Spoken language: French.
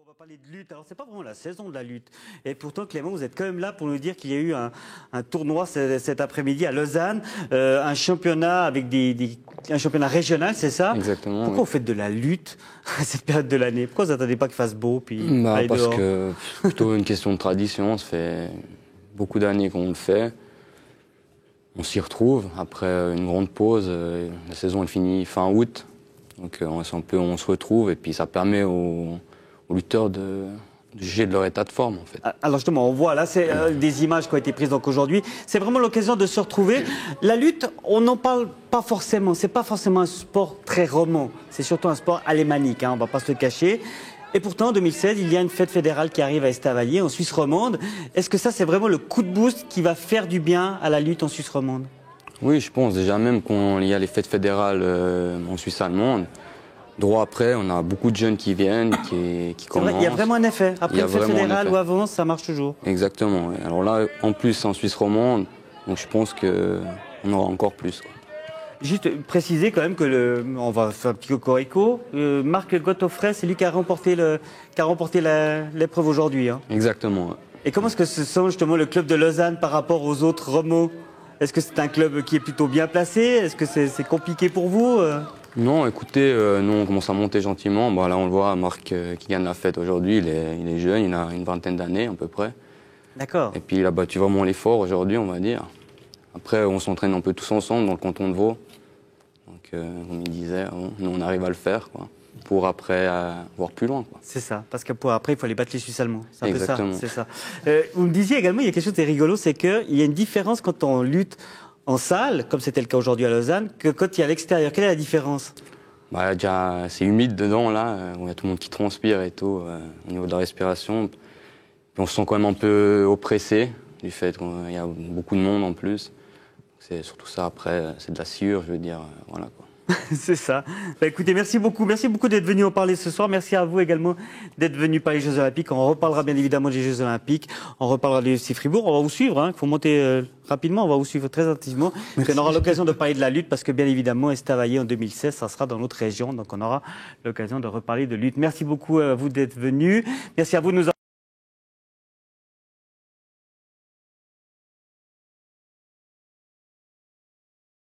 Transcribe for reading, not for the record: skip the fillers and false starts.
On va parler de lutte. Alors, c'est pas vraiment la saison de la lutte. Et pourtant, Clément, vous êtes quand même là pour nous dire qu'il y a eu un tournoi cet après-midi à Lausanne, un championnat avec un championnat régional, c'est ça? Exactement. Pourquoi vous faites de la lutte à cette période de l'année? Pourquoi vous n'attendez pas qu'il fasse beau puis aller Parce dehors? que c'est plutôt une question de tradition. Ça fait beaucoup d'années qu'on le fait. On s'y retrouve après une grande pause. La saison elle finit fin août. Donc on se retrouve et puis ça permet aux lutteurs de juger de leur état de forme en fait. Alors justement, on voit là, c'est des images qui ont été prises donc aujourd'hui. C'est vraiment l'occasion de se retrouver. La lutte, on n'en parle pas forcément. C'est pas forcément un sport très roman. C'est surtout un sport alémanique, hein, on va pas se le cacher. Et pourtant, en 2016, il y a une fête fédérale qui arrive à Estavayer, en Suisse romande. Est-ce que ça, c'est vraiment le coup de boost qui va faire du bien à la lutte en Suisse romande? Oui, je pense déjà même quand il y a les fêtes fédérales en Suisse allemande. Droit après, on a beaucoup de jeunes qui viennent, qui commencent. Vrai, il y a vraiment un effet. Après une fête fédérale ou avant, ça marche toujours. Exactement. Ouais. Alors là, en plus, en Suisse romande, donc je pense qu'on aura encore plus. Quoi. Juste préciser quand même que on va faire un petit cocorico. Marc Gottofray, c'est lui qui a remporté l'épreuve aujourd'hui. Hein. Exactement. Ouais. Et comment est-ce que se sent justement le club de Lausanne par rapport aux autres Romo? Est-ce que c'est un club qui est plutôt bien placé? Est-ce que c'est compliqué pour vous? Non, écoutez, nous on commence à monter gentiment. Bon, là on le voit, Marc qui gagne la fête aujourd'hui, il est jeune, il a une vingtaine d'années à peu près. D'accord. Et puis il a battu vraiment l'effort aujourd'hui, on va dire. Après, on s'entraîne un peu tous ensemble dans le canton de Vaud. Donc, comme il disait, nous on arrive à le faire, quoi, pour après voir plus loin. C'est ça, parce que pour après, il faut aller battre les Suisses allemands. C'est un Exactement. peu ça. C'est ça. Vous me disiez également, il y a quelque chose de rigolo, c'est qu'il y a une différence quand on lutte en salle, comme c'était le cas aujourd'hui à Lausanne, que quand il y a à l'extérieur. Quelle est la différence? Bah, déjà, c'est humide dedans, là, où il y a tout le monde qui transpire et tout, au niveau de la respiration. Puis on se sent quand même un peu oppressé, du fait qu'il y a beaucoup de monde en plus. C'est surtout ça, après, c'est de la sciure, je veux dire, voilà quoi. C'est ça. Bah, écoutez, merci beaucoup d'être venu en parler ce soir. Merci à vous également d'être venu parler des Jeux Olympiques. On reparlera bien évidemment des Jeux Olympiques. On reparlera du FC Fribourg. On va vous suivre. Il faut monter rapidement. On va vous suivre très attentivement. On aura l'occasion de parler de la lutte parce que bien évidemment, Estavayer en 2016, ça sera dans notre région. Donc on aura l'occasion de reparler de lutte. Merci beaucoup à vous d'être venu. Merci à vous de nous